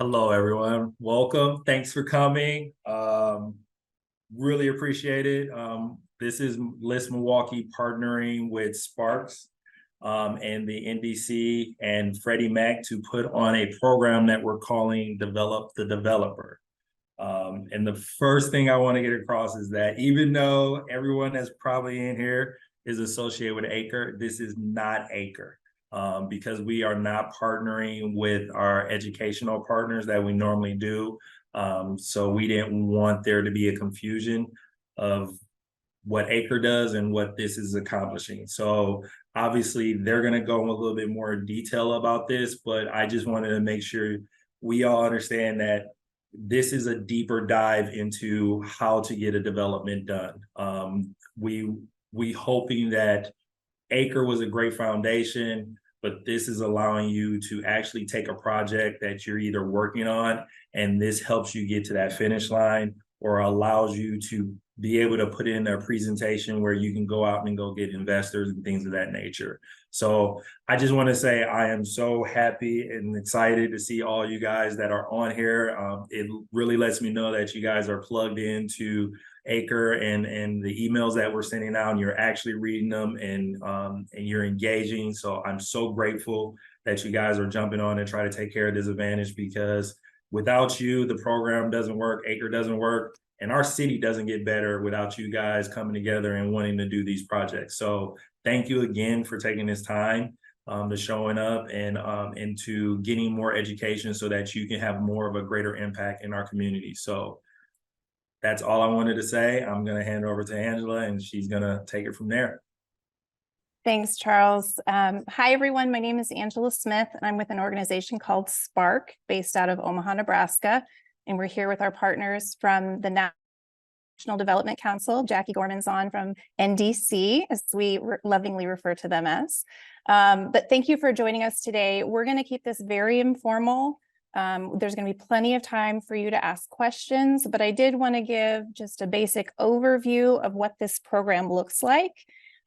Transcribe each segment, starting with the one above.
Hello, everyone. Welcome. Thanks for coming. Really appreciate it. This is LISC Milwaukee partnering with Sparks and the NDC and Freddie Mac to put on a program that we're calling Develop the Developer. And the first thing I want to get across is that even though everyone that's probably in here is associated with Acre, this is not Acre. Because we are not partnering with our educational partners that we normally do. So we didn't want there to be a confusion of what Acre does and what this is accomplishing. So obviously they're going to go in a little bit more detail about this, but I just wanted to make sure we all understand that this is a deeper dive into how to get a development done. We hoping that Acre was a great foundation, but this is allowing you to actually take a project that you're either working on, and this helps you get to that finish line or allows you to be able to put in a presentation where you can go out and go get investors and things of that nature. So I just want to say I am so happy and excited to see all you guys that are on here. It really lets me know that you guys are plugged into Acre and the emails that we're sending out, and you're actually reading them and you're engaging. So I'm so grateful that you guys are jumping on and try to take care of this advantage, because without you, the program doesn't work, Acre doesn't work, and our city doesn't get better without you guys coming together and wanting to do these projects. So thank you again for taking this time to showing up and to getting more education so that you can have more of a greater impact in our community. So that's all I wanted to say. I'm going to hand it over to Angela, and she's going to take it from there. Thanks, Charles. Hi, everyone. My name is Angela Smith, and I'm with an organization called Spark, based out of Omaha, Nebraska. And we're here with our partners from the National Development Council. Jackie Gorman's on from NDC, as we lovingly refer to them as. But thank you for joining us today. We're going to keep this very informal. There's going to be plenty of time for you to ask questions, but I did want to give just a basic overview of what this program looks like,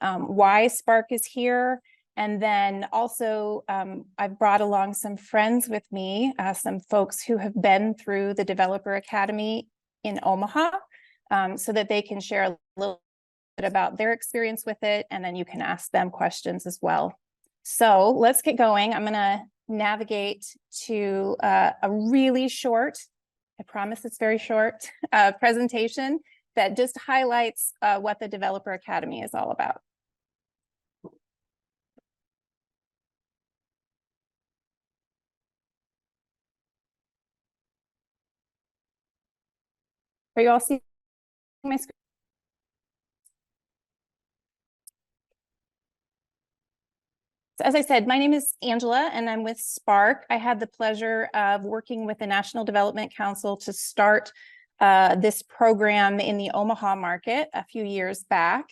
why Spark is here, and then also I've brought along some friends with me, some folks who have been through the Developer Academy in Omaha, so that they can share a little bit about their experience with it, and then you can ask them questions as well. So let's get going. I'm going to navigate to a really short, I promise it's very short, presentation that just highlights what the Developer Academy is all about. Are you all seeing my screen? So as I said, my name is Angela, and I'm with Spark. I had the pleasure of working with the National Development Council to start this program in the Omaha market a few years back.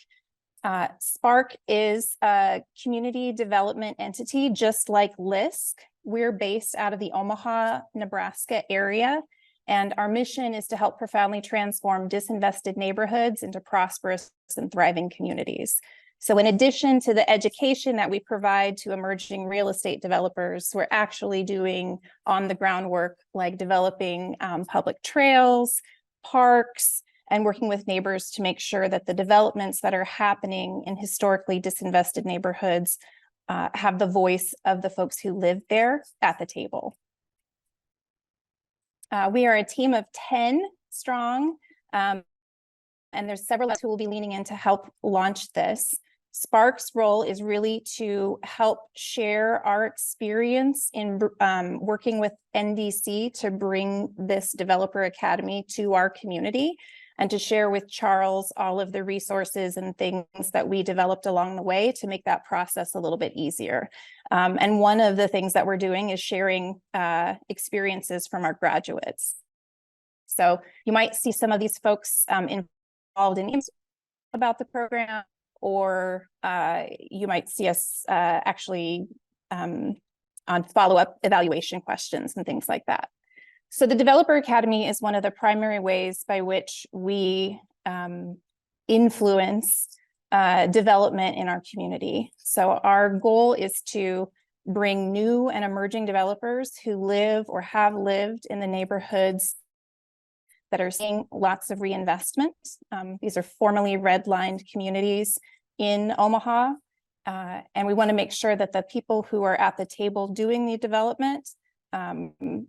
Spark is a community development entity, just like LISC. We're based out of the Omaha, Nebraska area, and our mission is to help profoundly transform disinvested neighborhoods into prosperous and thriving communities. So in addition to the education that we provide to emerging real estate developers, we're actually doing on the ground work like developing public trails, parks, and working with neighbors to make sure that the developments that are happening in historically disinvested neighborhoods have the voice of the folks who live there at the table. We are a team of 10 strong, and there's several who will be leaning in to help launch this. Spark's role is really to help share our experience in working with NDC to bring this Developer Academy to our community, and to share with Charles all of the resources and things that we developed along the way to make that process a little bit easier. And one of the things that we're doing is sharing experiences from our graduates. So you might see some of these folks involved in about the program, or you might see us actually on follow-up evaluation questions and things like that. So the Developer Academy is one of the primary ways by which we influence development in our community. So our goal is to bring new and emerging developers who live or have lived in the neighborhoods that are seeing lots of reinvestment. These are formerly redlined communities in Omaha. And we want to make sure that the people who are at the table doing the development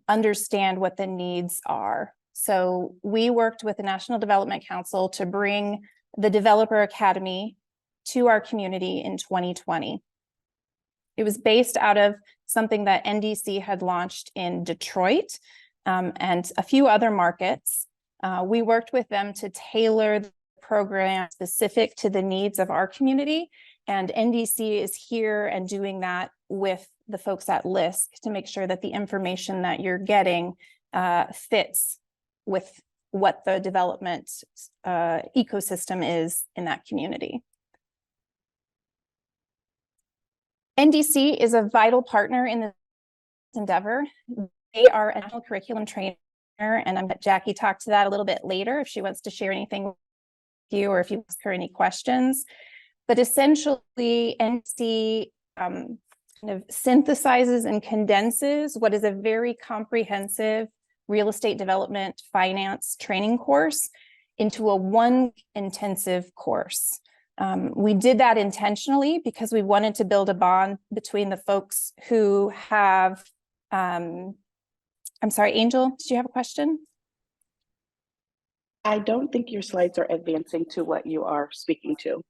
understand what the needs are. So we worked with the National Development Council to bring the Developer Academy to our community in 2020. It was based out of something that NDC had launched in Detroit and a few other markets. We worked with them to tailor the program specific to the needs of our community. And NDC is here and doing that with the folks at LISC to make sure that the information that you're getting fits with what the development ecosystem is in that community. NDC is a vital partner in this endeavor. They are a national curriculum trainer, and I'm let Jackie talk to that a little bit later if she wants to share anything with you or if you ask her any questions. But essentially, NDC kind of synthesizes and condenses what is a very comprehensive real estate development finance training course into a one intensive course. We did that intentionally because we wanted to build a bond between the folks who have, I'm sorry, Angel, did you have a question? I don't think your slides are advancing to what you are speaking to.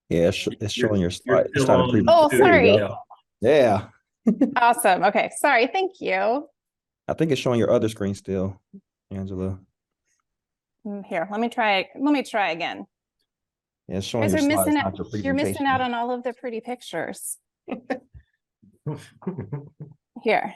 Yeah, it's showing your slide. It's still not a on preview. Oh, too. sorry. Yeah. Awesome. Okay. Sorry. Thank you. I think it's showing your other screen still, Angela. Here, let me try. Let me try again. Yeah, it's You showing guys your are slides, missing not out. your You're missing presentation. out on all of the pretty pictures. Here.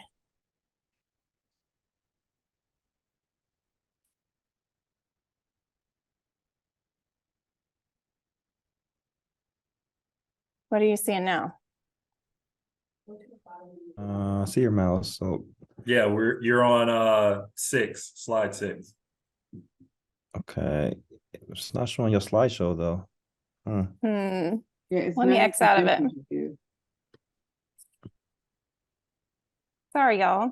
What are you seeing now? See your mouse. So Yeah, you're on slide 6. okay. It's not showing your slideshow though. Yeah, Let me X out of it. Sorry, y'all.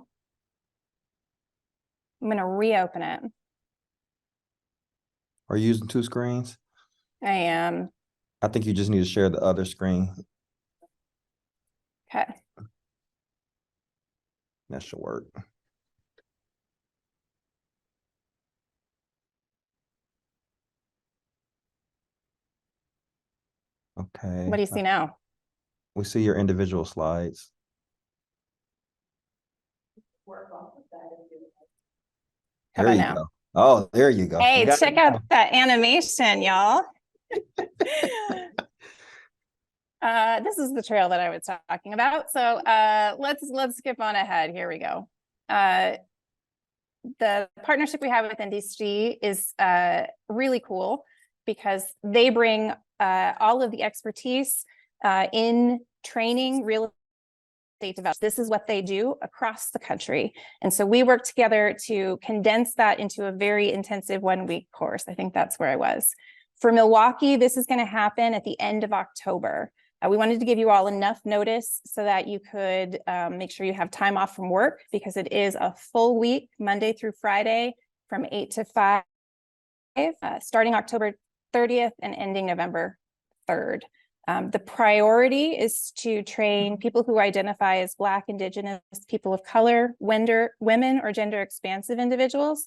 I'm going to reopen it. Are you using two screens? I am. I think you just need to share the other screen. Okay. That should work. Okay. What do you see now? We see your individual slides. How There about you now? go. Oh, there you go. Hey, You got check it out now. that animation, y'all. This is the trail that I was talking about. So let's skip on ahead. Here we go. The partnership we have with NDC is really cool because they bring all of the expertise in training real estate development. This is what they do across the country. And so we work together to condense that into a very intensive 1-week course. I think that's where I was. For Milwaukee, this is going to happen at the end of October. We wanted to give you all enough notice so that you could make sure you have time off from work because it is a full week, Monday through Friday from 8 to 5, starting October 30th and ending November 3rd. The priority is to train people who identify as Black, Indigenous, people of color, women, or gender expansive individuals.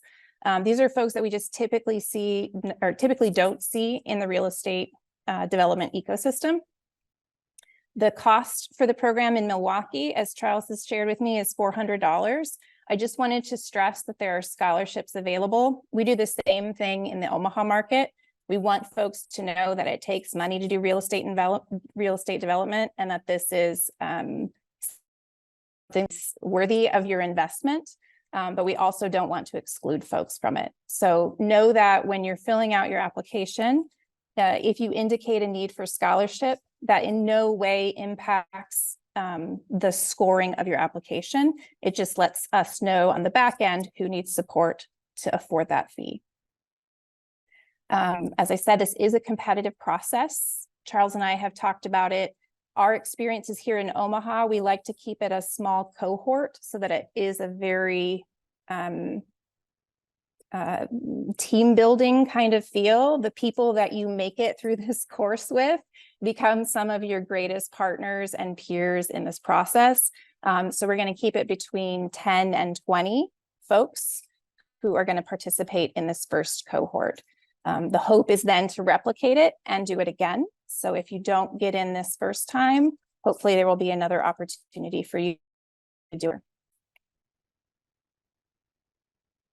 These are folks that we just typically see or typically don't see in the real estate development ecosystem. The cost for the program in Milwaukee, as Charles has shared with me, is $400. I just wanted to stress that there are scholarships available. We do the same thing in the Omaha market. We want folks to know that it takes money to do real estate development and that this is things worthy of your investment. But we also don't want to exclude folks from it. So know that when you're filling out your application, if you indicate a need for scholarship, that in no way impacts the scoring of your application. It just lets us know on the back end who needs support to afford that fee. As I said, this is a competitive process. Charles and I have talked about it. Our experiences here in Omaha, we like to keep it a small cohort so that it is a very team building kind of feel. The people that you make it through this course with become some of your greatest partners and peers in this process. So we're going to keep it between 10 and 20 folks who are going to participate in this first cohort. The hope is then to replicate it and do it again. So if you don't get in this first time, hopefully there will be another opportunity for you to do it.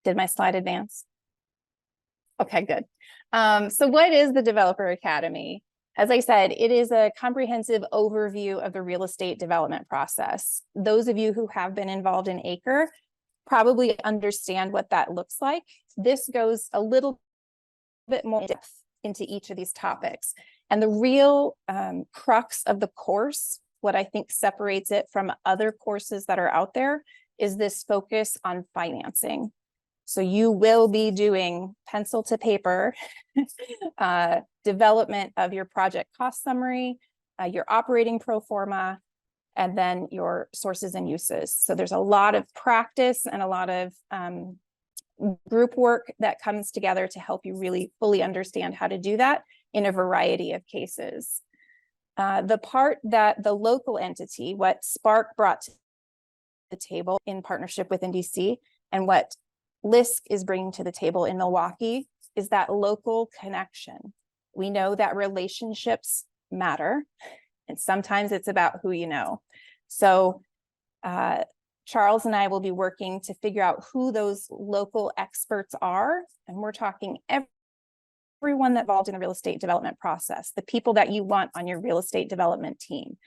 Did my slide advance? Okay, good. So what is the Developer Academy? As I said, it is a comprehensive overview of the real estate development process. Those of you who have been involved in ACRE probably understand what that looks like. This goes a little bit more in depth into each of these topics. And the real crux of the course, what I think separates it from other courses that are out there, is this focus on financing. So you will be doing pencil to paper development of your project cost summary, your operating pro forma, and then your sources and uses. So there's a lot of practice and a lot of group work that comes together to help you really fully understand how to do that in a variety of cases. The part that the local entity, what Spark brought to the table in partnership with NDC, and what LISC is bringing to the table in Milwaukee, is that local connection. We know that relationships matter, and sometimes it's about who you know. So Charles and I will be working to figure out who those local experts are, and we're talking everyone that's involved in the real estate development process, the people that you want on your real estate development team: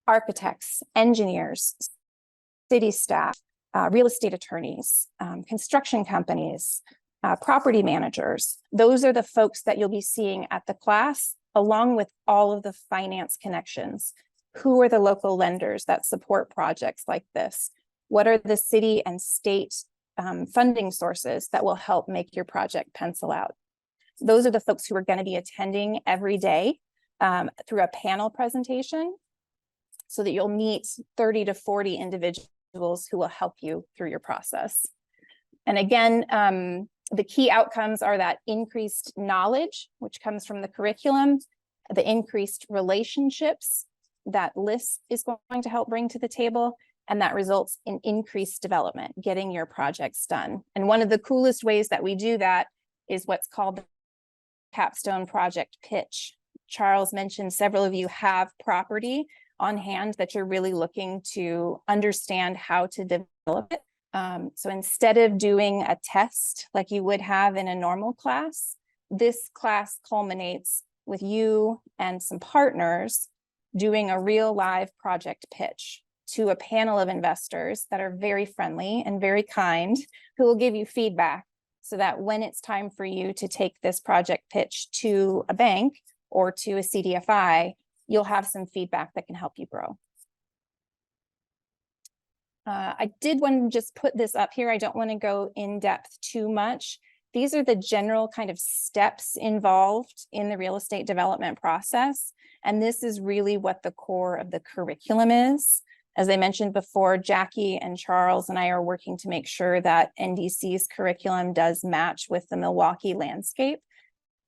architects, engineers, city staff, real estate attorneys, construction companies, property managers. Those are the folks that you'll be seeing at the class, along with all of the finance connections. Who are the local lenders that support projects like this? What are the city and state funding sources that will help make your project pencil out? Those are the folks who are going to be attending every day through a panel presentation, so that you'll meet 30 to 40 individuals who will help you through your process. And again, the key outcomes are that increased knowledge, which comes from the curriculum, the increased relationships that LISC is going to help bring to the table, and that results in increased development, getting your projects done. And one of the coolest ways that we do that is what's called the capstone project pitch. Charles mentioned several of you have property on hand that you're really looking to understand how to develop it. So instead of doing a test like you would have in a normal class, this class culminates with you and some partners doing a real live project pitch to a panel of investors that are very friendly and very kind, who will give you feedback, so that when it's time for you to take this project pitch to a bank or to a CDFI, you'll have some feedback that can help you grow. I did want to just put this up here. I don't want to go in depth too much. These are the general kind of steps involved in the real estate development process. And this is really what the core of the curriculum is. As I mentioned before, Jackie and Charles and I are working to make sure that NDC's curriculum does match with the Milwaukee landscape.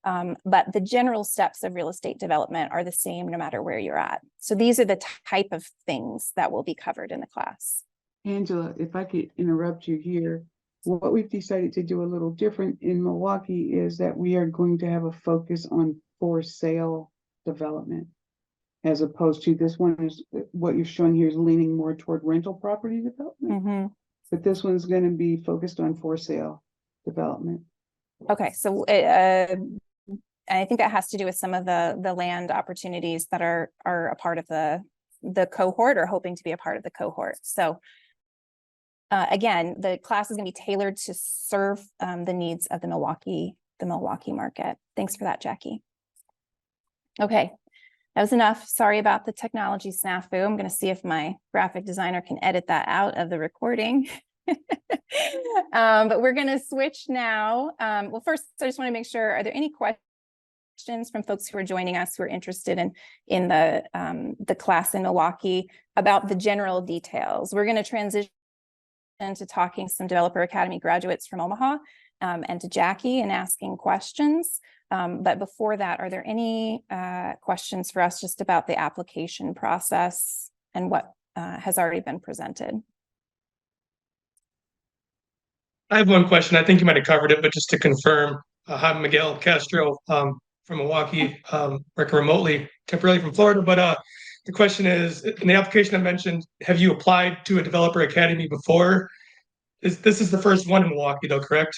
But the general steps of real estate development are the same no matter where you're at. So these are the type of things that will be covered in the class. Angela, if I could interrupt you here, what we've decided to do a little different in Milwaukee is that we are going to have a focus on for sale development, as opposed to this one is what you're showing here is leaning more toward rental property development. Mm-hmm. But this one's going to be focused on for sale development. Okay, so I think that has to do with some of the land opportunities that are a part of the cohort, or hoping to be a part of the cohort. So again, the class is going to be tailored to serve the needs of the Milwaukee market. Thanks for that, Jackie. Okay, that was enough. Sorry about the technology snafu. I'm going to see if my graphic designer can edit that out of the recording. But we're going to switch now. Well, first, I just want to make sure, are there any questions from folks who are joining us who are interested in the class in Milwaukee about the general details? We're going to transition to talking to some Developer Academy graduates from Omaha and to Jackie and asking questions. But before that, are there any questions for us just about the application process and what has already been presented? I have one question. I think you might have covered it, but just to confirm, hi, Miguel Castro from Milwaukee, working remotely, temporarily from Florida. But the question is, in the application I mentioned, have you applied to a Developer Academy before? This is the first one in Milwaukee, though, correct?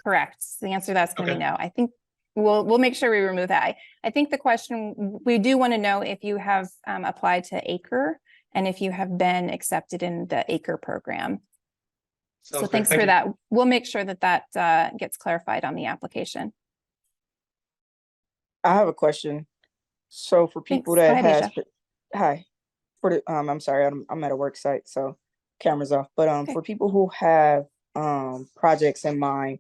Correct. The answer to that's going to be no. I think we'll make sure we remove that. I think the question, we do want to know if you have applied to ACRE and if you have been accepted in the ACRE program. So thanks for that. We'll make sure that gets clarified on the application. I have a question. So for people that has, hi, for the I'm sorry, I'm at a work site, so camera's off. But for people who have projects in mind,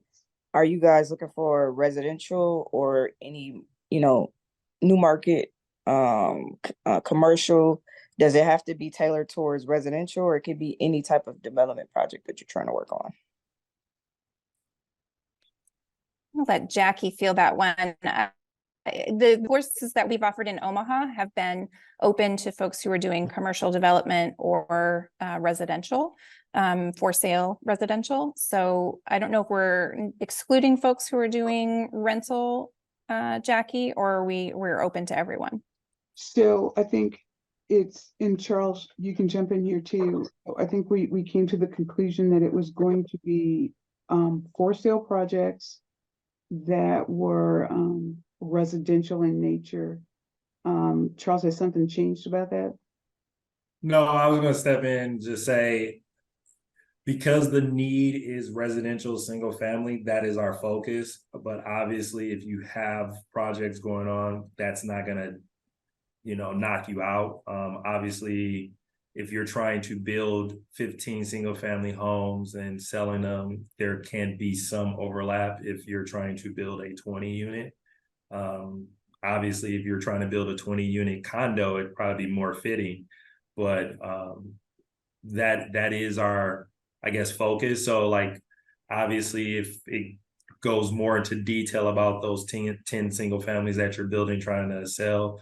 are you guys looking for residential or any, new market, commercial? Does it have to be tailored towards residential, or it could be any type of development project that you're trying to work on? I'll let Jackie feel that one. The courses that we've offered in Omaha have been open to folks who are doing commercial development or residential, for sale residential. So I don't know if we're excluding folks who are doing rental, Jackie, or we're open to everyone. So I think and Charles, you can jump in here too. I think we came to the conclusion that it was going to be for sale projects that were residential in nature. Charles, has something changed about that? No, I was going to step in and just say, because the need is residential single family, that is our focus. But obviously, if you have projects going on, that's not going to, knock you out. Obviously, if you're trying to build 15 single family homes and selling them, there can be some overlap if you're trying to build a 20 unit. Obviously, if you're trying to build a 20 unit condo, it'd probably be more fitting. But that is our, I guess, focus. So like, obviously, if it goes more into detail about those 10 single families that you're building, trying to sell,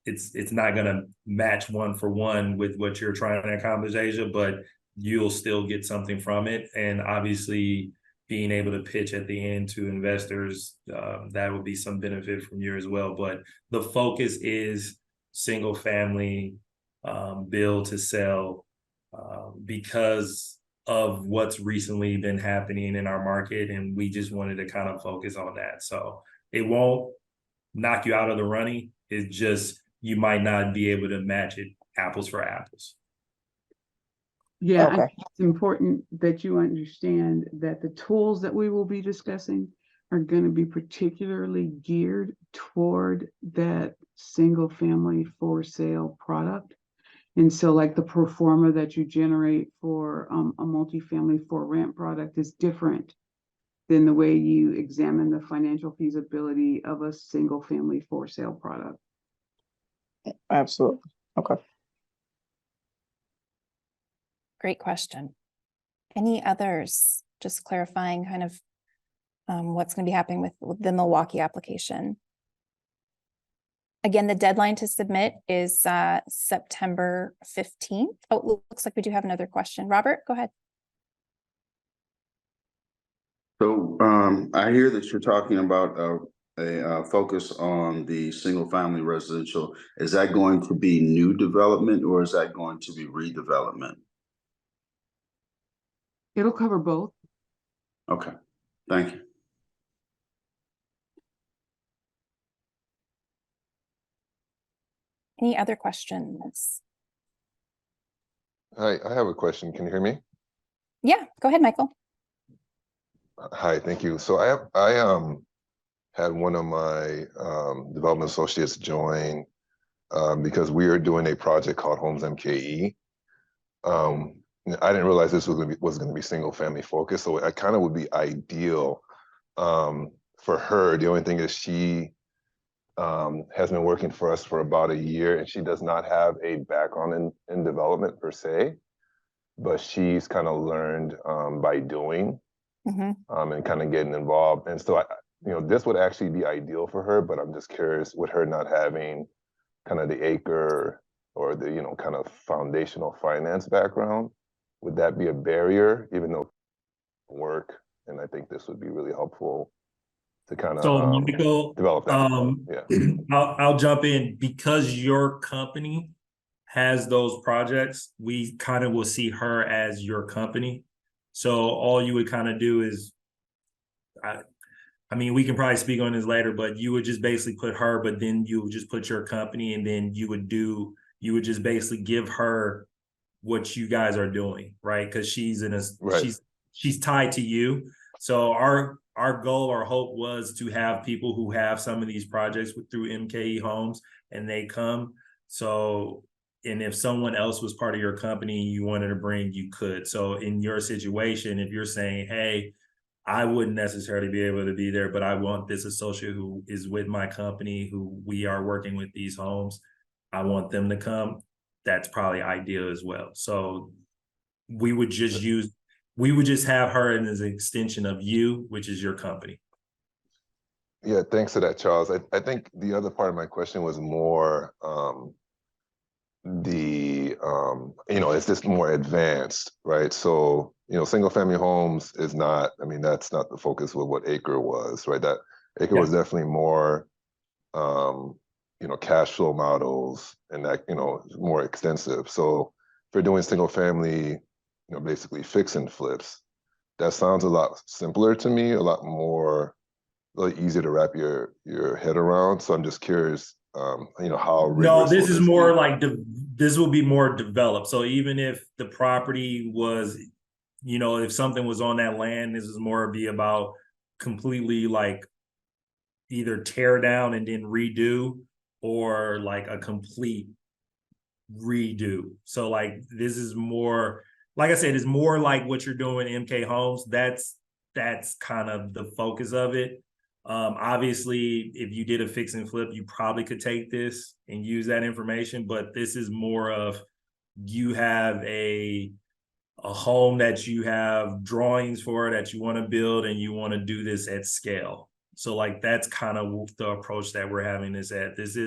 it's not going to match one for one with what you're trying to accomplish, Asia, but you'll still get something from it. And obviously, being able to pitch at the end to investors, that will be some benefit from you as well. But the focus is single family, build to sell, because of what's recently been happening in our market. And we just wanted to kind of focus on that. So it won't knock you out of the running. It's just, you might not be able to match it apples for apples. Yeah, Okay. I think it's important that you understand that the tools that we will be discussing are going to be particularly geared toward that single family for sale product. And so like the pro forma that you generate for a multifamily for rent product is different than the way you examine the financial feasibility of a single family for sale product. Absolutely. Okay. Great question. Any others? Just clarifying kind of what's going to be happening with the Milwaukee application. Again, the deadline to submit is September 15th. Oh, looks like we do have another question. Robert, go ahead. So I hear that you're talking about a focus on the single family residential. Is that going to be new development or is that going to be redevelopment? It'll cover both. Okay, thank you. Any other questions? Hi, I have a question. Can you hear me? Yeah, go ahead, Michael. Hi, thank you. So I had one of my development associates join because we are doing a project called Homes MKE. I didn't realize this was gonna be single family focused, so it kind of would be ideal for her. The only thing is she has been working for us for about a year, and she does not have a background in development per se, but she's kind of learned by doing and kind of getting involved. And so this would actually be ideal for her, but I'm just curious, with her not having kind of the acre or the kind of foundational finance background, would that be a barrier, even though work? And I think this would be really helpful to kind So of Michael, develop that. Yeah. I'll jump in because your company has those projects. We kind of will see her as your company. So all you would kind of do is, I mean, we can probably speak on this later, but you would just basically put her, but then you would just put your company, and then you would just basically give her what you guys are doing, right? Because she's she's tied to you. So our goal, our hope was to have people who have some of these projects through MKE Homes, and they come. So, and if someone else was part of your company you wanted to bring, you could. So in your situation, if you're saying, hey, I wouldn't necessarily be able to be there, but I want this associate who is with my company, who we are working with these homes, I want them to come, that's probably ideal as well. So we would just have her as an extension of you, which is your company. Yeah, thanks for that, Charles. I think the other part of my question was more is this more advanced, right? So, single family homes is not, I mean, that's not the focus of what Acre was, right? That Acre was definitely more, cash flow models, and that, more extensive. So if you're doing single family, basically fix and flips, that sounds a lot simpler to me, a lot more, really easy to wrap your head around. So I'm just curious, how rigorous. No, this is more like this will be more developed. So even if the property was, if something was on that land, this is more be about completely like either tear down and then redo, or like a complete redo. So like this is more, like I said, it's more like what you're doing in MK Homes. That's kind of the focus of it. Obviously, if you did a fix and flip, you probably could take this and use that information, but this is more of, you have a home that you have drawings for that you want to build, and you want to do this at scale. So like that's kind of the approach that we're having this at. This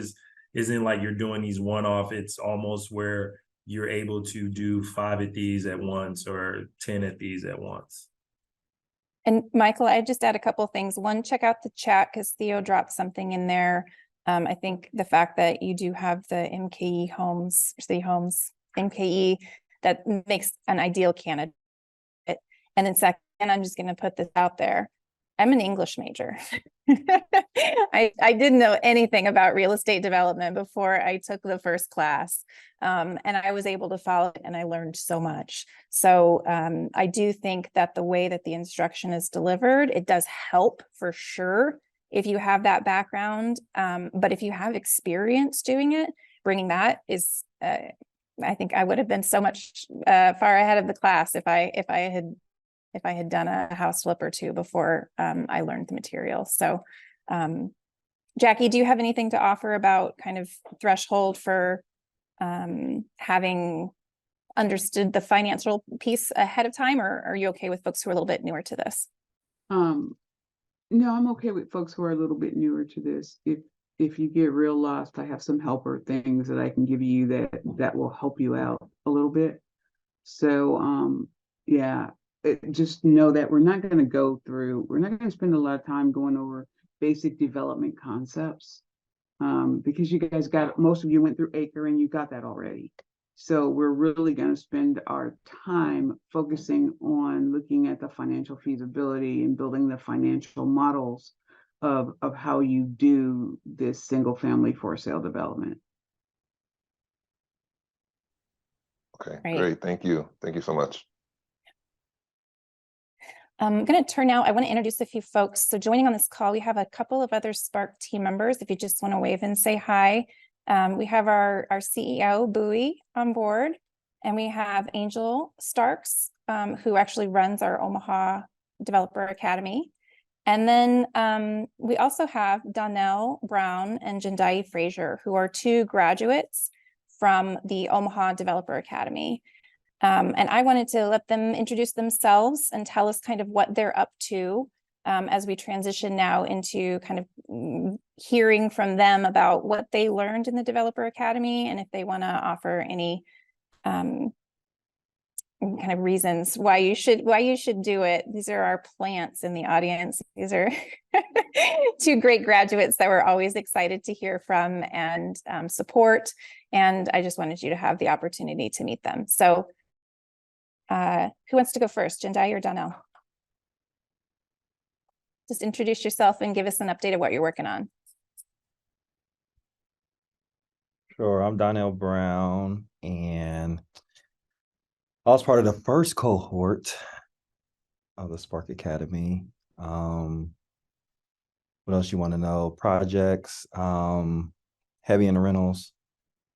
isn't like you're doing these one-off. It's almost where you're able to do 5 of these at once or 10 of these at once. And Michael, I just add a couple of things. One, check out the chat because Theo dropped something in there. I think the fact that you do have the MKE Homes, City Homes, MKE, that makes an ideal candidate. And then second, I'm just going to put this out there. I'm an English major. I didn't know anything about real estate development before I took the first class. And I was able to follow it, and I learned so much. So I do think that the way that the instruction is delivered, it does help for sure if you have that background. But if you have experience doing it, bringing that is, I think I would have been so much far ahead of the class if I had done a house flip or two before I learned the material. So Jackie, do you have anything to offer about kind of threshold for having understood the financial piece ahead of time, or are you okay with folks who are a little bit newer to this? No, I'm okay with folks who are a little bit newer to this. If you get real lost, I have some helper things that I can give you that will help you out a little bit. So just know that we're not going to spend a lot of time going over basic development concepts, because you guys most of you went through Acre and you got that already. So we're really going to spend our time focusing on looking at the financial feasibility and building the financial models of how you do this single family for sale development. Okay, great. Thank you. Thank you so much. I'm going to turn now. I want to introduce a few folks. So joining on this call, we have a couple of other Spark team members. If you just want to wave and say hi. We have our CEO, Bowie, on board. And we have Angel Starks, who actually runs our Omaha Developer Academy. And then we also have Donnell Brown and Jendai Frazier, who are two graduates from the Omaha Developer Academy. And I wanted to let them introduce themselves and tell us kind of what they're up to as we transition now into kind of hearing from them about what they learned in the Developer Academy, and if they want to offer any kind of reasons why you should do it. These are our plants in the audience. These are two great graduates that we're always excited to hear from and support. And I just wanted you to have the opportunity to meet them. So who wants to go first, Jendai or Donnell? Just introduce yourself and give us an update of what you're working on. Sure, I'm Donnell Brown, and I was part of the first cohort of the Spark Academy. What else you want to know? Projects, heavy in the rentals,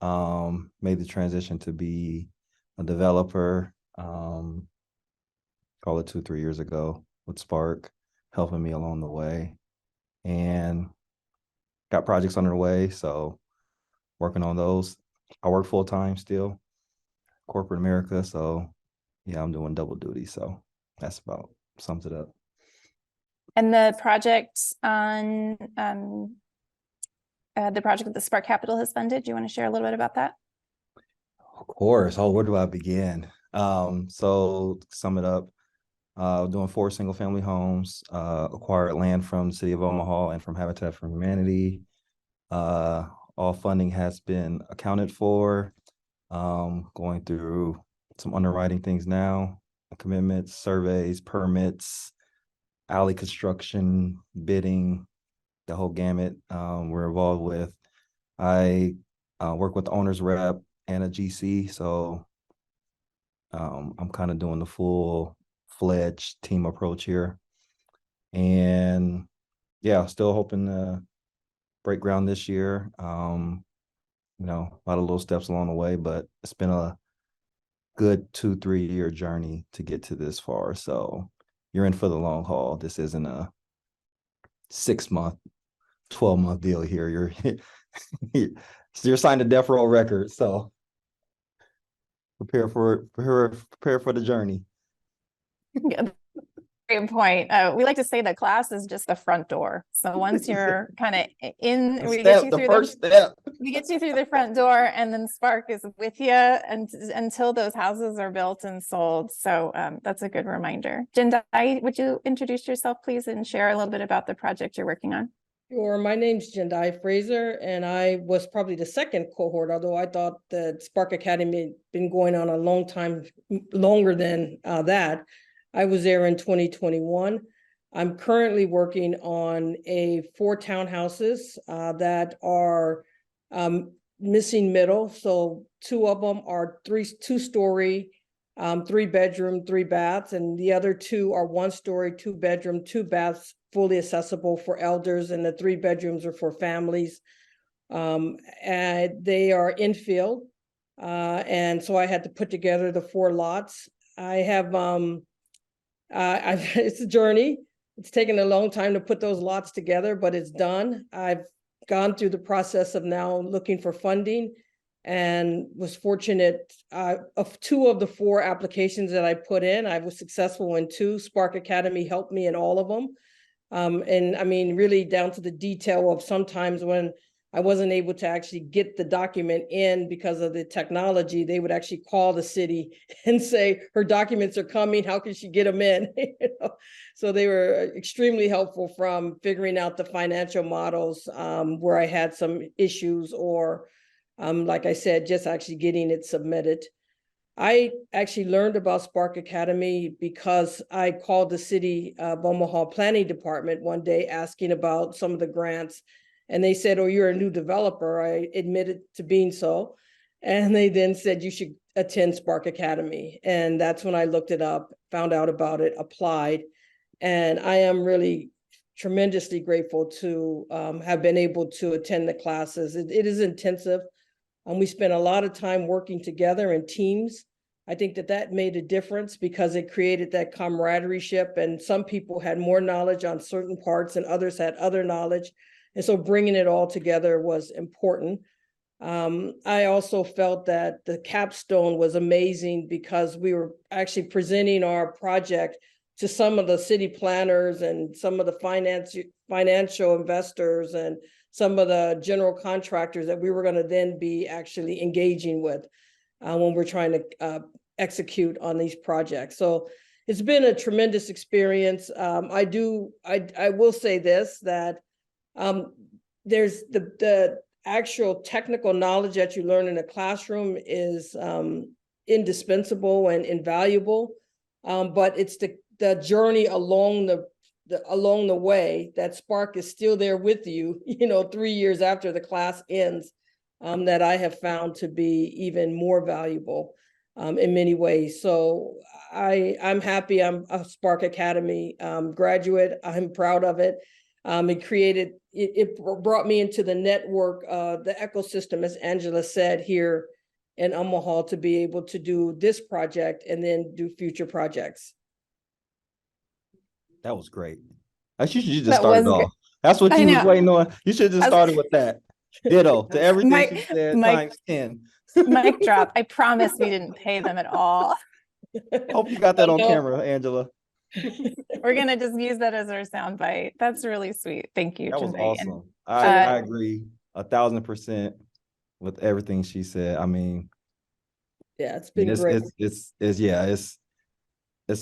made the transition to be a developer, call it 2-3 years ago with Spark, helping me along the way, and got projects underway. So working on those. I work full-time still, corporate America. So yeah, I'm doing double duty. So that's about sums it up. And the project on the project that the Spark Capital has funded, do you want to share a little bit about that? Of course. Oh, where do I begin? So to sum it up, doing 4 single-family homes, acquired land from the city of Omaha and from Habitat for Humanity. All funding has been accounted for. Going through some underwriting things now, commitments, surveys, permits, alley construction, bidding, the whole gamut we're involved with. I work with the owner's rep and a GC, so I'm kind of doing the full-fledged team approach here. And yeah, still hoping to break ground this year. You know, a lot of little steps along the way, but it's been a good 2-3 year journey to get to this far. So you're in for the long haul. This isn't a 6-month, 12-month deal here. You're signed a death row record. So prepare for the journey. Great point. We like to say that class is just the front door. So once you're kind of in, we get you through the front door, and then Spark is with you until those houses are built and sold. So that's a good reminder. Jendai, would you introduce yourself, please, and share a little bit about the project you're working on? Sure. My name's Jendai Frazier, and I was probably the second cohort, although I thought the Spark Academy had been going on a long time, longer than that. I was there in 2021. I'm currently working on 4 townhouses that are missing middle. So 2 of them are 2-story, 3-bedroom, 3 baths, and the other 2 are 1-story, 2-bedroom, 2 baths, fully accessible for elders, and the 3 bedrooms are for families. And they are infill, and so I had to put together the 4 lots. I have it's a journey. It's taken a long time to put those lots together, but it's done. I've gone through the process of now looking for funding, and was fortunate. Of 2 of the 4 applications that I put in, I was successful in 2. Spark Academy helped me in all of them. And I mean, really down to the detail of sometimes when I wasn't able to actually get the document in because of the technology, they would actually call the city and say, her documents are coming, how can she get them in? You know? So they were extremely helpful, from figuring out the financial models where I had some issues, or like I said, just actually getting it submitted. I actually learned about Spark Academy because I called the city of Omaha Planning Department one day asking about some of the grants. And they said, oh, you're a new developer. I admitted to being so. And they then said, you should attend Spark Academy. And that's when I looked it up, found out about it, applied. And I am really tremendously grateful to have been able to attend the classes. It is intensive. We spent a lot of time working together in teams. I think that that made a difference because it created that camaraderie, and some people had more knowledge on certain parts and others had other knowledge. And so bringing it all together was important. I also felt that the capstone was amazing because we were actually presenting our project to some of the city planners and some of the financial investors and some of the general contractors that we were going to then be actually engaging with when we're trying to execute on these projects. So it's been a tremendous experience. I will say this, that there's the actual technical knowledge that you learn in a classroom is indispensable and invaluable, but it's the journey along the way that Spark is still there with you, 3 years after the class ends, that I have found to be even more valuable in many ways. So I'm happy I'm a Spark Academy graduate. I'm proud of it. It brought me into the network, the ecosystem, as Angela said, here in Omaha, to be able to do this project and then do future projects. That was great. You should just started off. That's what you was waiting on. You should have just started with that. Ditto to everything she said times 10. Mic drop. I promise we didn't pay them at all. Hope you got that on camera, Angela. We're gonna just use that as our soundbite. That's really sweet. Thank you. That was Janai. awesome. I agree 1,000% with everything she said. I mean, yeah, it's been great. It's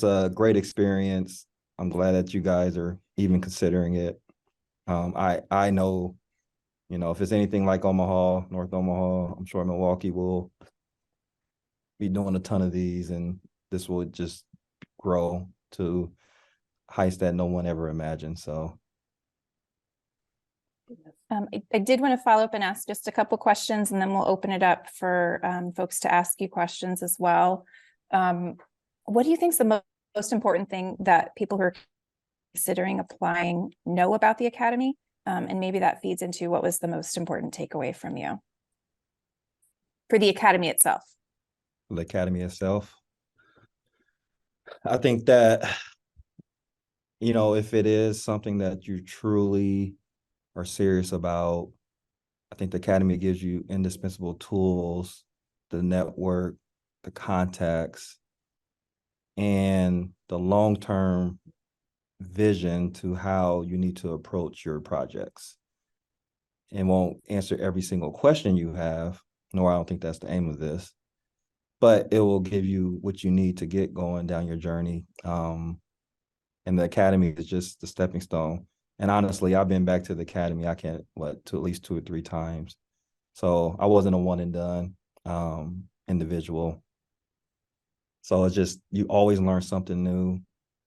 a great experience. I'm glad that you guys are even considering it. I know, if it's anything like Omaha, North Omaha, I'm sure Milwaukee will be doing a ton of these, and this will just grow to heights that no one ever imagined. So I did want to follow up and ask just a couple questions, and then we'll open it up for folks to ask you questions as well. What do you think is the most important thing that people who are considering applying know about the Academy? And maybe that feeds into what was the most important takeaway from you for the Academy itself. The Academy itself, I think that, if it is something that you truly are serious about, I think the Academy gives you indispensable tools, the network, the contacts, and the long-term vision to how you need to approach your projects. It won't answer every single question you have, nor I don't think that's the aim of this, but it will give you what you need to get going down your journey. And the Academy is just the stepping stone. And honestly, I've been back to the Academy, to at least 2 or 3 times. So I wasn't a one and done individual. So it's just, you always learn something new.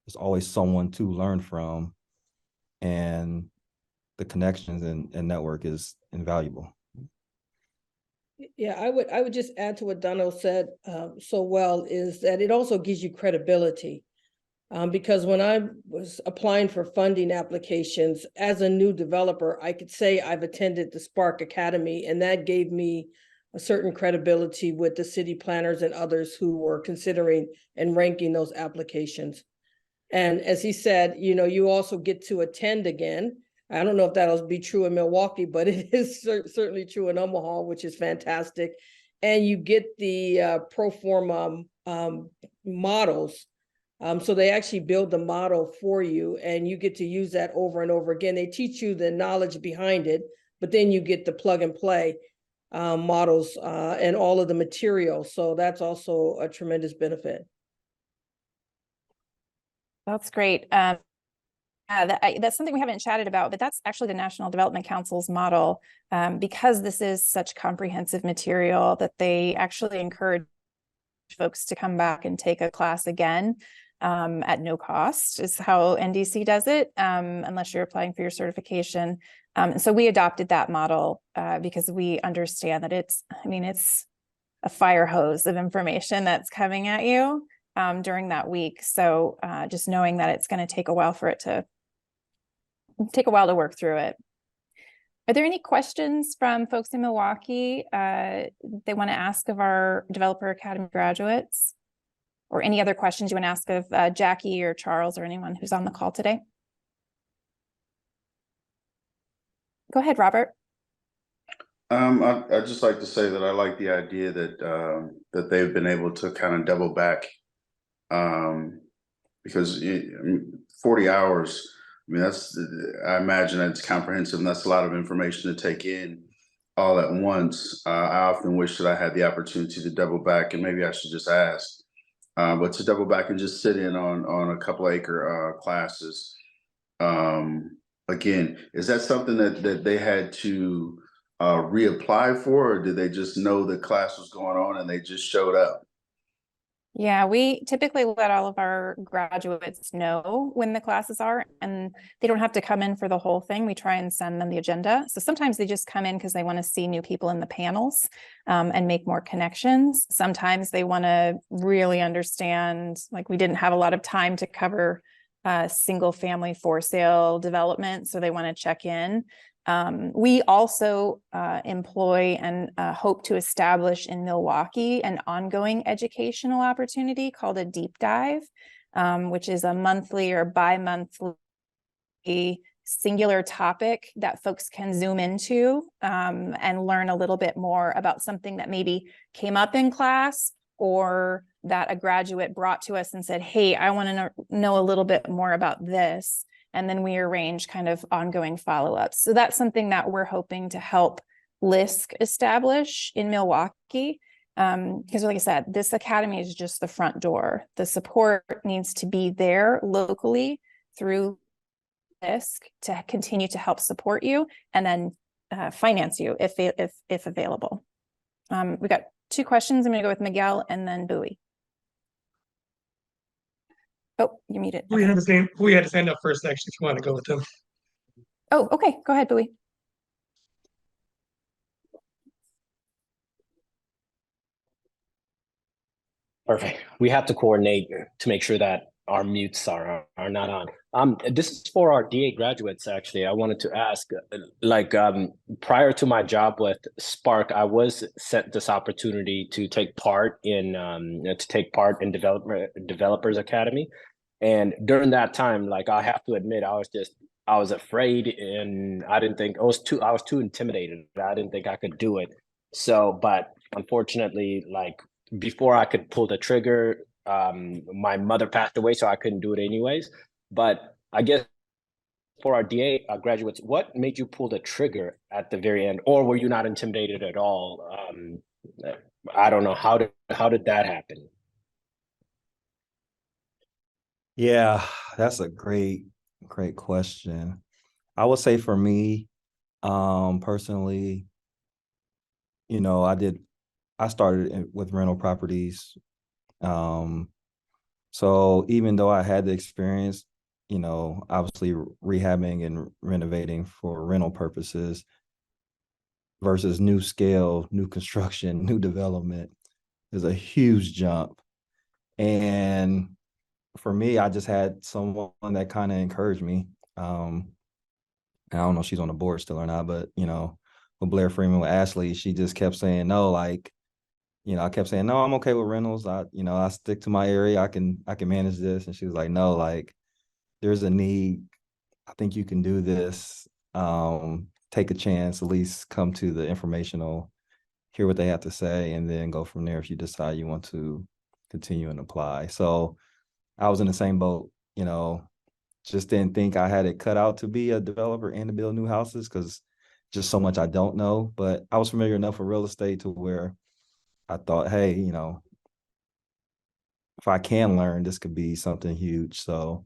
There's always someone to learn from. And the connections and network is invaluable. Yeah, I would just add to what Donald said so well, is that it also gives you credibility. Because when I was applying for funding applications as a new developer, I could say I've attended the Spark Academy, and that gave me a certain credibility with the city planners and others who were considering and ranking those applications. And as he said, you also get to attend again. I don't know if that'll be true in Milwaukee, but it is certainly true in Omaha, which is fantastic. And you get the pro forma models. So they actually build the model for you, and you get to use that over and over again. They teach you the knowledge behind it, but then you get the plug and play models and all of the material. So that's also a tremendous benefit. That's great. That's something we haven't chatted about, but that's actually the National Development Council's model, because this is such comprehensive material that they actually encourage folks to come back and take a class again at no cost, is how NDC does it, unless you're applying for your certification. And so we adopted that model because we understand that it's a fire hose of information that's coming at you during that week. So just knowing that it's going to take a while to work through it. Are there any questions from folks in Milwaukee they want to ask of our Developer Academy graduates? or any other questions you want to ask of Jackie or Charles or anyone who's on the call today. Go ahead, Robert. I'd just like to say that I like the idea that that they've been able to kind of double back, because 40 hours. I mean, I imagine that's comprehensive, and that's a lot of information to take in all at once. I often wish that I had the opportunity to double back, and maybe I should just ask, but to double back and just sit in on a couple acre classes. Again, is that something that they had to reapply for, or did they just know the class was going on and they just showed up? Yeah, we typically let all of our graduates know when the classes are, and they don't have to come in for the whole thing. We try and send them the agenda. So sometimes they just come in because they want to see new people in the panels and make more connections. Sometimes they want to really understand, like we didn't have a lot of time to cover single family for sale development, so they want to check in. We also employ and hope to establish in Milwaukee an ongoing educational opportunity called a deep dive, which is a monthly or bi-monthly singular topic that folks can zoom into and learn a little bit more about something that maybe came up in class, or that a graduate brought to us and said, hey, I want to know a little bit more about this. And then we arrange kind of ongoing follow-ups. So that's something that we're hoping to help LISC establish in Milwaukee. Because like I said, this academy is just the front door. The support needs to be there locally through LISC to continue to help support you and then finance you if available. We got 2 questions. I'm going to go with Miguel and then Bowie. Oh, you're muted. We had his hand up first, actually, if you want to go with him. Oh, okay. Go ahead, Bowie. Perfect. We have to coordinate to make sure that our mutes are not on. This is for our D8 graduates, actually. I wanted to ask, prior to my job with Spark, I was sent this opportunity to take part in Developers Academy. And during that time, like, I have to admit, I was afraid, and I didn't think I was too intimidated. I didn't think I could do it. So, but unfortunately, like, before I could pull the trigger, my mother passed away, so I couldn't do it anyways. But I guess for our DA graduates, what made you pull the trigger at the very end, or were you not intimidated at all? I don't know, how did that happen? Yeah, that's a great question. I would say for me, personally, you know, I started with rental properties. So even though I had the experience, you know, obviously rehabbing and renovating for rental purposes versus new scale, new construction, new development is a huge jump. And for me, I just had someone that kind of encouraged me. And I don't know if she's on the board still or not, but, you know, with Blair Freeman, with Ashley, she just kept saying, no, like, you know, I kept saying, no, I'm okay with rentals. I stick to my area. I can manage this. And she was like, no, like, there's a need. I think you can do this. Take a chance, at least come to the informational, hear what they have to say, and then go from there if you decide you want to continue and apply. So I was in the same boat, you know, just didn't think I had it cut out to be a developer and to build new houses because just so much I don't know. But I was familiar enough with real estate to where I thought, hey, you know, if I can learn, this could be something huge. So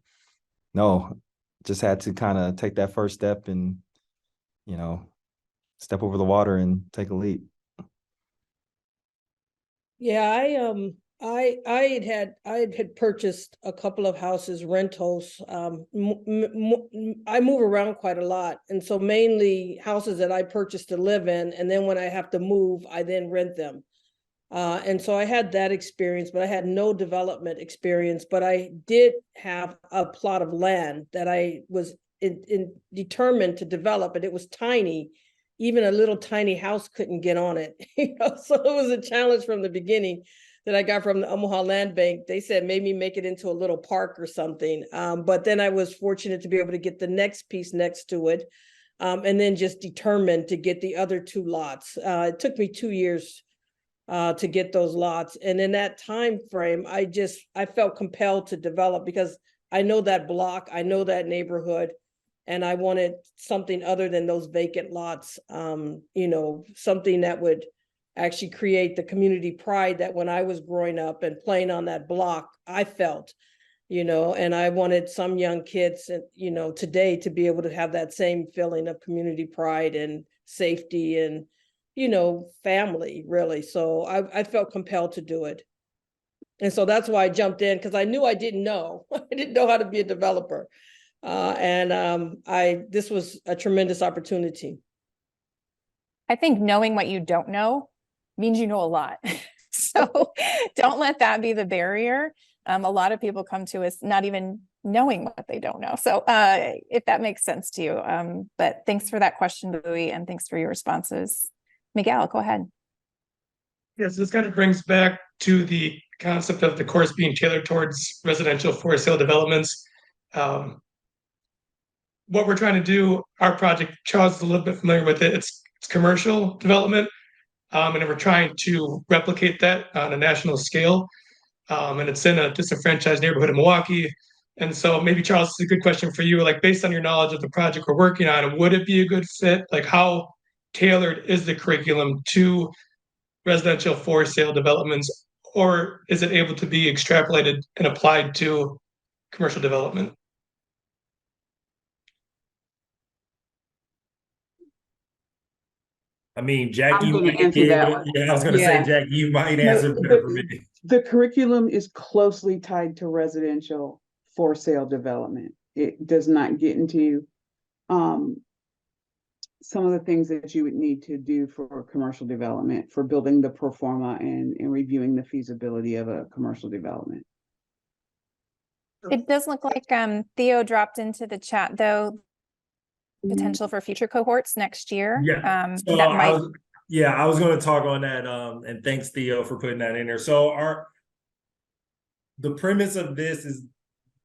no, just had to kind of take that first step and, you know, step over the water and take a leap. Yeah, I had purchased a couple of houses, rentals. I move around quite a lot. And so mainly houses that I purchased to live in. And then when I have to move, I then rent them. And so I had that experience, but I had no development experience. But I did have a plot of land that I was determined to develop, and it was tiny. Even a little tiny house couldn't get on it. You know, so it was a challenge from the beginning that I got from the Omaha Land Bank. They said maybe make it into a little park or something. But then I was fortunate to be able to get the next piece next to it. And then just determined to get the other 2 lots. It took me 2 years to get those lots. And in that time frame, I felt compelled to develop because I know that block, I know that neighborhood, and I wanted something other than those vacant lots. You know, something that would actually create the community pride that when I was growing up and playing on that block, I felt, you know, and I wanted some young kids, you know, today to be able to have that same feeling of community pride and safety and, you know, family, really. So I felt compelled to do it. And so that's why I jumped in, because I knew I didn't know. I didn't know how to be a developer. This was a tremendous opportunity. I think knowing what you don't know means you know a lot. So don't let that be the barrier. A lot of people come to us not even knowing what they don't know. So if that makes sense to you. But thanks for that question, Louie, and thanks for your responses. Miguel, go ahead. Yes, this kind of brings back to the concept of the course being tailored towards residential for sale developments. What we're trying to do, our project, Charles is a little bit familiar with it. It's commercial development, and we're trying to replicate that on a national scale. And it's in a disenfranchised neighborhood in Milwaukee. And so maybe, Charles, this is a good question for you. Like, based on your knowledge of the project we're working on, would it be a good fit? Like, how tailored is the curriculum to residential for sale developments, or is it able to be extrapolated and applied to commercial development? I mean, Jack, I'm you gonna might answer be that able one. to, yeah, I was gonna say, Yeah. Jack, you might No, answer better for me. the curriculum is closely tied to residential for sale development. It does not get into some of the things that you would need to do for commercial development, for building the pro forma and reviewing the feasibility of a commercial development. It does look like Theo dropped into the chat, though, potential for future cohorts next year. Yeah. So that I might... was going to talk on that. And thanks, Theo, for putting that in there. So the premise of this is,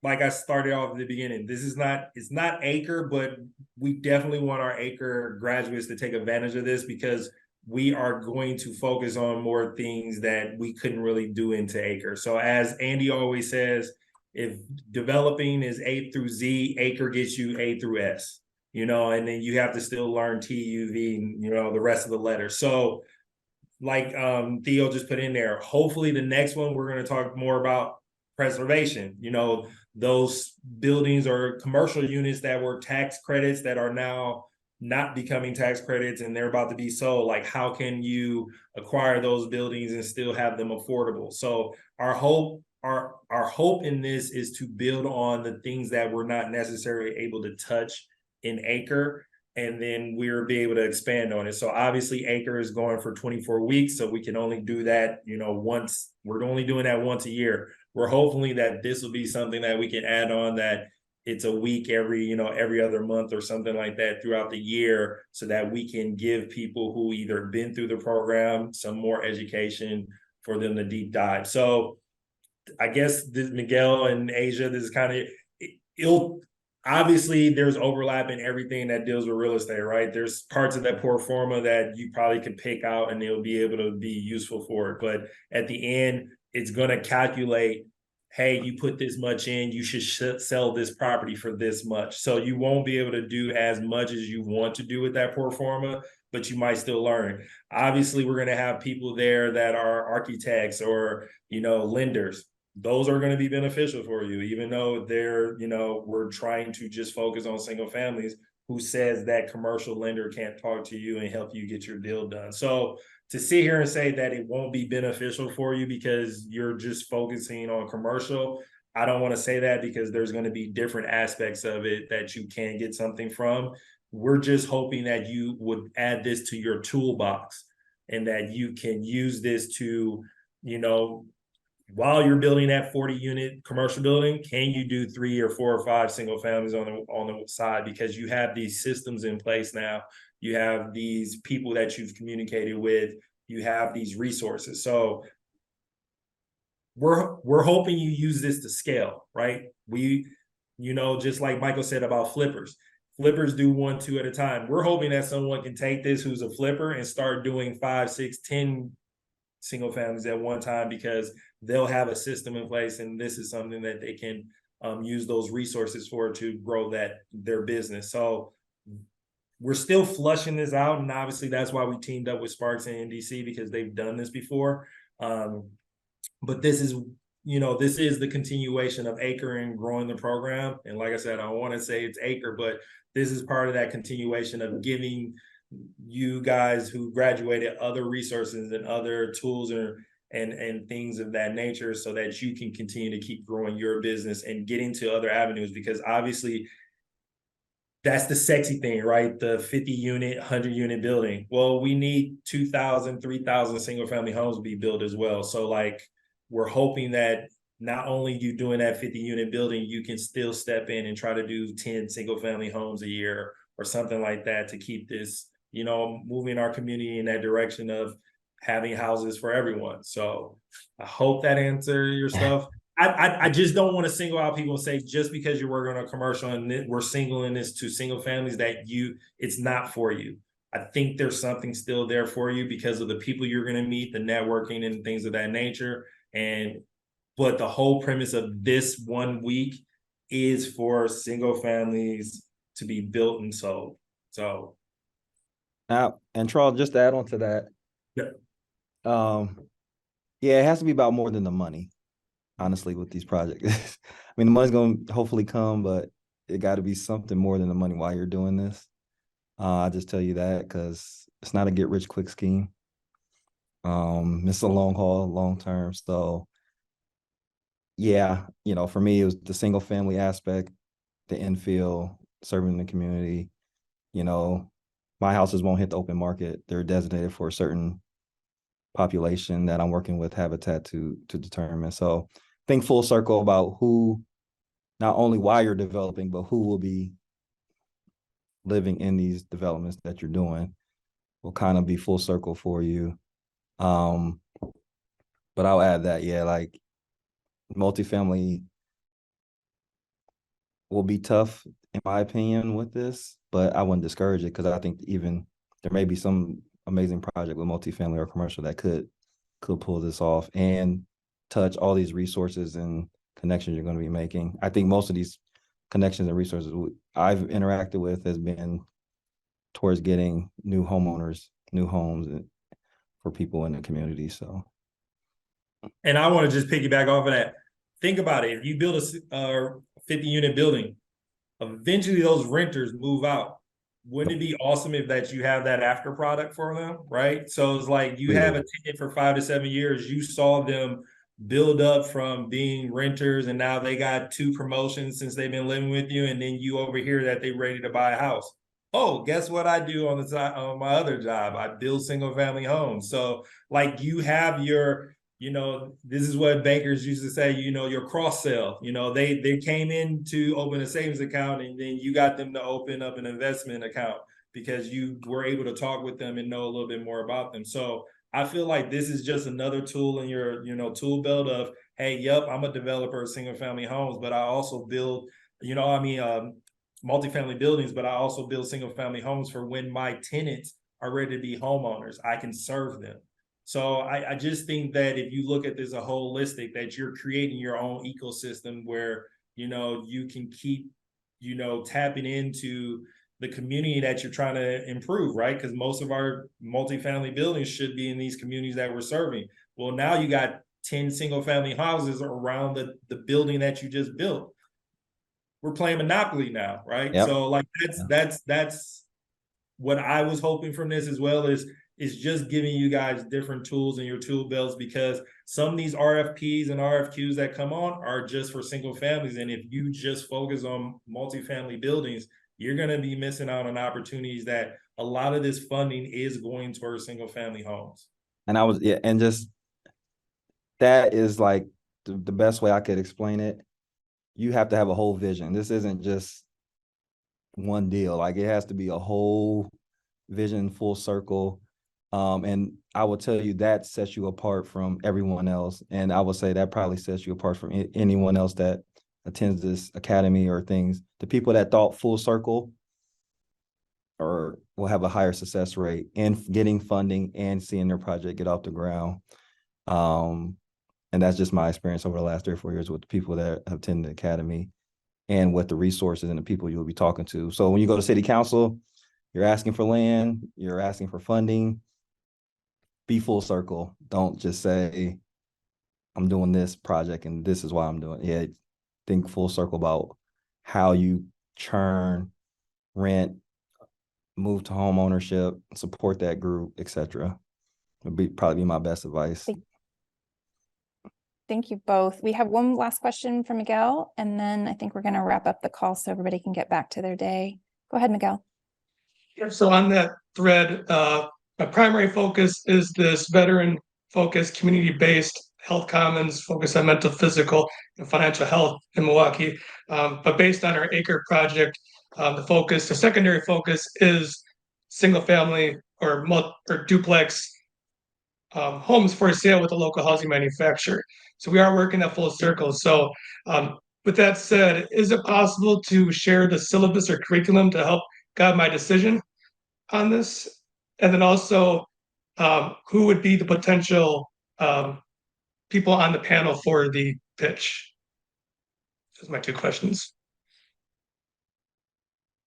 like I started off at the beginning, it's not ACRE, but we definitely want our ACRE graduates to take advantage of this, because we are going to focus on more things that we couldn't really do into ACRE. So as Andy always says, if developing is A through Z, ACRE gets you A through S, you know, and then you have to still learn TUV and, you know, the rest of the letters. So like Theo just put in there, hopefully the next one, we're going to talk more about preservation, you know, those buildings or commercial units that were tax credits that are now not becoming tax credits and they're about to be sold. Like, how can you acquire those buildings and still have them affordable? So our hope in this is to build on the things that we're not necessarily able to touch in ACRE, and then we'll be able to expand on it. So obviously ACRE is going for 24 weeks, so we can only do that, you know, once. We're only doing that once a year. We're hopefully that this will be something that we can add on, that it's a week every other month or something like that throughout the year, so that we can give people who either been through the program some more education for them to deep dive. So I guess this, Miguel and Asia, this is kind of, obviously there's overlap in everything that deals with real estate, right? There's parts of that pro forma that you probably could pick out and they'll be able to be useful for it. But at the end, it's going to calculate, hey, you put this much in, you should sell this property for this much. So you won't be able to do as much as you want to do with that pro forma, but you might still learn. Obviously, we're going to have people there that are architects or, you know, lenders. Those are going to be beneficial for you, even though they're, you know, we're trying to just focus on single families. Who says that commercial lender can't talk to you and help you get your deal done? So to sit here and say that it won't be beneficial for you because you're just focusing on commercial, I don't want to say that, because there's going to be different aspects of it that you can get something from. We're just hoping that you would add this to your toolbox and that you can use this to, you know, while you're building that 40-unit commercial building, can you do 3 or 4 or 5 single families on the side? Because you have these systems in place now. You have these people that you've communicated with. You have these resources. So we're hoping you use this to scale, right? We, just like Michael said about flippers. Flippers do 1, 2 at a time. We're hoping that someone can take this who's a flipper and start doing 5, 6, 10 single families at one time, because they'll have a system in place, and this is something that they can use those resources for to grow their business. So we're still flushing this out, and obviously that's why we teamed up with Sparks and NDC, because they've done this before. But this is the continuation of Acre and growing the program. And like I said, I don't want to say it's Acre, but this is part of that continuation of giving you guys who graduated other resources and other tools and things of that nature, so that you can continue to keep growing your business and get into other avenues. Because obviously that's the sexy thing, right? The 50 unit, 100 unit building. Well, we need 2,000, 3,000 single family homes to be built as well. So like, we're hoping that not only you doing that 50 unit building, you can still step in and try to do 10 single family homes a year or something like that, to keep this, moving our community in that direction of having houses for everyone. So I hope that answers your stuff. I just don't want to single out people and say, just because you're working on a commercial and we're singling this to single families, that it's not for you. I think there's something still there for you because of the people you're going to meet, the networking and things of that nature. But the whole premise of this 1 week is for single families to be built and sold. So now, and Charles, just to add on to that. Yeah. Yeah, it has to be about more than the money, honestly, with these projects. I mean, the money's going to hopefully come, but it got to be something more than the money while you're doing this. I just tell you that because it's not a get rich quick scheme. It's a long haul, long term. So yeah, for me, it was the single family aspect, the infill, serving the community. My houses won't hit the open market. They're designated for a certain population that I'm working with Habitat to determine. So think full circle about who, not only why you're developing, but who will be living in these developments that you're doing will kind of be full circle for you. But I'll add that, yeah, like multifamily will be tough in my opinion with this, but I wouldn't discourage it, because I think even there may be some amazing project with multifamily or commercial that could pull this off and touch all these resources and connections you're going to be making. I think most of these connections and resources I've interacted with has been towards getting new homeowners, new homes for people in the community. So, and I want to just piggyback off of that. Think about it. If you build a 50 unit building, eventually those renters move out. Wouldn't it be awesome if that you have that after product for them, right? So it's like you have a tenant for 5 to 7 years. You saw them build up from being renters, and now they got 2 promotions since they've been living with you, and then you overhear that they're ready to buy a house. Oh, guess what I do on the side on my other job? I build single family homes. So like you have your, this is what bankers used to say, your cross sell. They came in to open a savings account, and then you got them to open up an investment account because you were able to talk with them and know a little bit more about them. So I feel like this is just another tool in your, tool belt of, hey, yep, I'm a developer of single family homes, but I also build, multifamily buildings, but I also build single family homes for when my tenants are ready to be homeowners. I can serve them. So I just think that if you look at this a holistic, that you're creating your own ecosystem where, you can keep, tapping into the community that you're trying to improve, right? Because most of our multifamily buildings should be in these communities that we're serving. Well, now you got 10 single family houses around the building that you just built. We're playing Monopoly now, right? Yep. So like that's what I was hoping from this as well, is just giving you guys different tools in your tool belts, because some of these RFPs and RFQs that come on are just for single families. And if you just focus on multifamily buildings, you're going to be missing out on opportunities that a lot of this funding is going towards single family homes. And and just that is like the best way I could explain it. You have to have a whole vision. This isn't just one deal. Like it has to be a whole vision, full circle. And I will tell you that sets you apart from everyone else. And I would say that probably sets you apart from anyone else that attends this academy or things. The people that thought full circle or will have a higher success rate in getting funding and seeing their project get off the ground. And that's just my experience over the last 3 or 4 years with the people that have attended the academy and with the resources and the people you'll be talking to. So when you go to city council, you're asking for land, you're asking for funding, be full circle. Don't just say, I'm doing this project and this is why I'm doing it. Yeah, think full circle about how you churn, rent, move to home ownership, support that group, etc. Would probably be my best advice. Thank you both. We have one last question from Miguel, and then I think we're going to wrap up the call so everybody can get back to their day. Go ahead, Miguel. Yeah, so on that thread, my primary focus is this veteran-focused, community-based health commons focus on mental, physical, and financial health in Milwaukee. But based on our acre project, the secondary focus is single-family or duplex homes for sale with a local housing manufacturer. So we are working at full circle. So with that said, is it possible to share the syllabus or curriculum to help guide my decision on this? And then also, who would be the potential people on the panel for the pitch? Those are my 2 questions.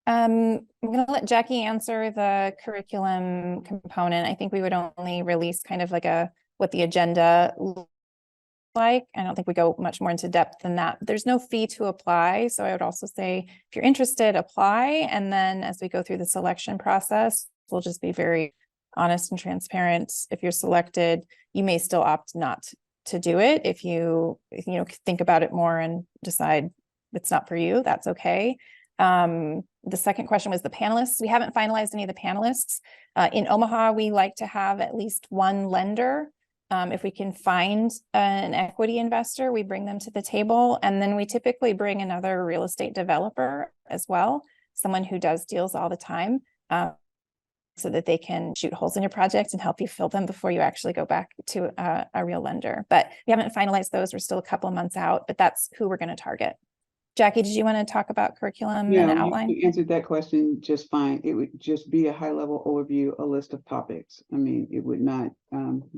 I'm going to let Jackie answer the curriculum component. I think we would only release kind of like what the agenda looks like. I don't think we go much more into depth than that. There's no fee to apply. So I would also say, if you're interested, apply. And then as we go through the selection process, we'll just be very honest and transparent. If you're selected, you may still opt not to do it. If you think about it more and decide it's not for you, that's okay. The second question was the panelists. We haven't finalized any of the panelists. In Omaha, we like to have at least one lender. If we can find an equity investor, we bring them to the table. And then we typically bring another real estate developer as well, someone who does deals all the time, so that they can shoot holes in your project and help you fill them before you actually go back to a real lender. But we haven't finalized those. We're still a couple of months out, but that's who we're going to target. Jackie, did you want to talk about curriculum and outline? You answered that question just fine. It would just be a high-level overview, a list of topics. I mean, it would not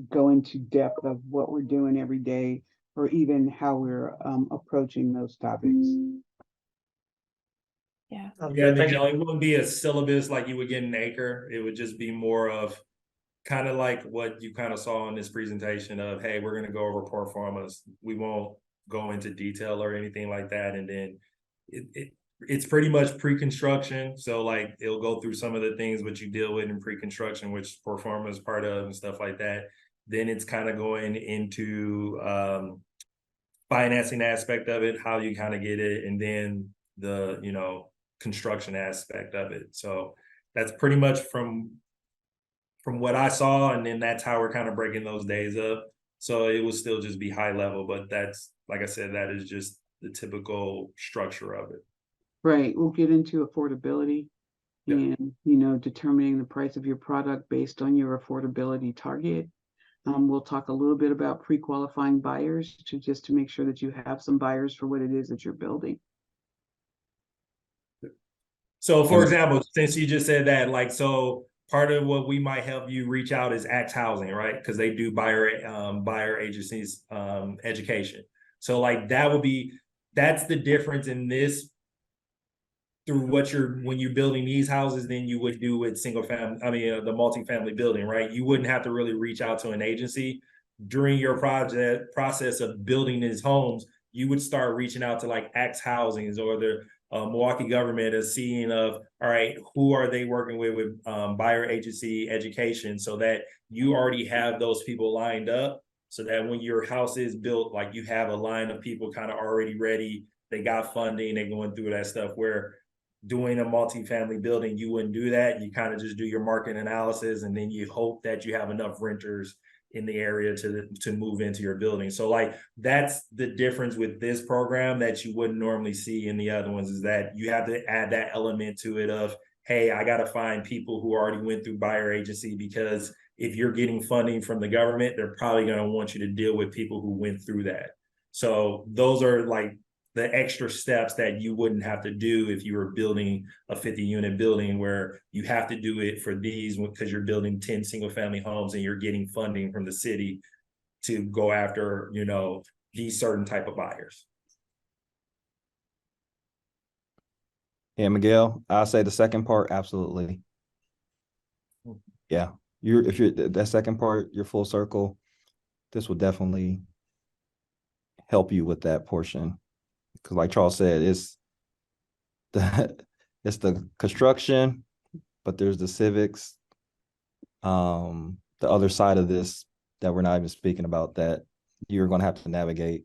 go into depth of what we're doing every day or even how we're approaching those topics. Yeah. Yeah, Miguel, it wouldn't be a syllabus like you would get in Acre. It would just be more of kind of like what you kind of saw in this presentation of, hey, we're going to go over performance. We won't go into detail or anything like that. And then it's pretty much pre-construction. So like it'll go through some of the things which you deal with in pre-construction, which performance is part of and stuff like that. Then it's kind of going into financing aspect of it, how you kind of get it, and then the construction aspect of it. So that's pretty much from what I saw, and then that's how we're kind of breaking those days up. So it will still just be high level, but that's, like I said, that is just the typical structure of it. Right. We'll get into affordability and, determining the price of your product based on your affordability target. We'll talk a little bit about pre-qualifying buyers to make sure that you have some buyers for what it is that you're building. So for example, since you just said that, like, so part of what we might help you reach out is Axe Housing, right? Because they do buyer agencies education. So like that's the difference in this through when you're building these houses than you would do with single family, the multifamily building, right? You wouldn't have to really reach out to an agency during your process of building these homes. You would start reaching out to like Axe Housings or the Milwaukee government as seeing of, all right, who are they working with buyer agency education, so that you already have those people lined up, so that when your house is built, like you have a line of people kind of already ready, they got funding, they're going through that stuff. Where doing a multifamily building, you wouldn't do that. You kind of just do your market analysis, and then you hope that you have enough renters in the area to move into your building. So like that's the difference with this program that you wouldn't normally see in the other ones, is that you have to add that element to it of, hey, I got to find people who already went through buyer agency, because if you're getting funding from the government, they're probably going to want you to deal with people who went through that. So those are like the extra steps that you wouldn't have to do if you were building a 50-unit building, where you have to do it for these because you're building 10 single-family homes and you're getting funding from the city to go after, you know, these certain type of buyers. Yeah, Miguel, I'll say the second part, absolutely. Yeah, if you're that second part, you're full circle. This will definitely help you with that portion. Because like Charles said, it's the construction, but there's the civics, the other side of this that we're not even speaking about, that you're going to have to navigate,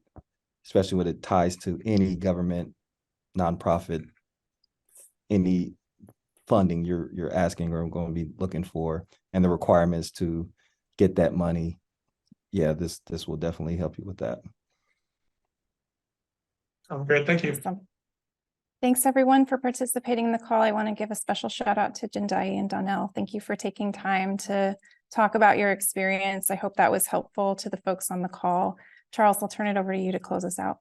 especially when it ties to any government, nonprofit, any funding you're asking or going to be looking for, and the requirements to get that money. Yeah, this will definitely help you with that. Great, thank you. Awesome. Thanks everyone for participating in the call. I want to give a special shout out to Jindai and Donnell. Thank you for taking time to talk about your experience. I hope that was helpful to the folks on the call. Charles, I'll turn it over to you to close us out.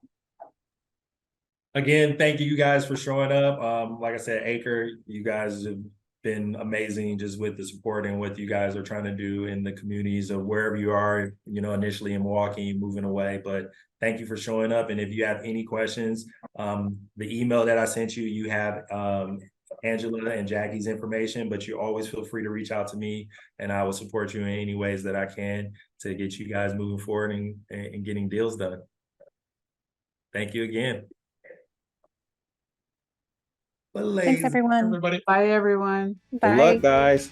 Again, thank you guys for showing up. Like I said, Acre, you guys have been amazing just with the support and what you guys are trying to do in the communities of wherever you are, you know, initially in Milwaukee, moving away. But thank you for showing up. And if you have any questions, the email that I sent you, you have Angela and Jackie's information, but you always feel free to reach out to me and I will support you in any ways that I can to get you guys moving forward and getting deals done. Thank you again. Thanks, everyone. Everybody. Bye, everyone. Bye. Good luck, guys.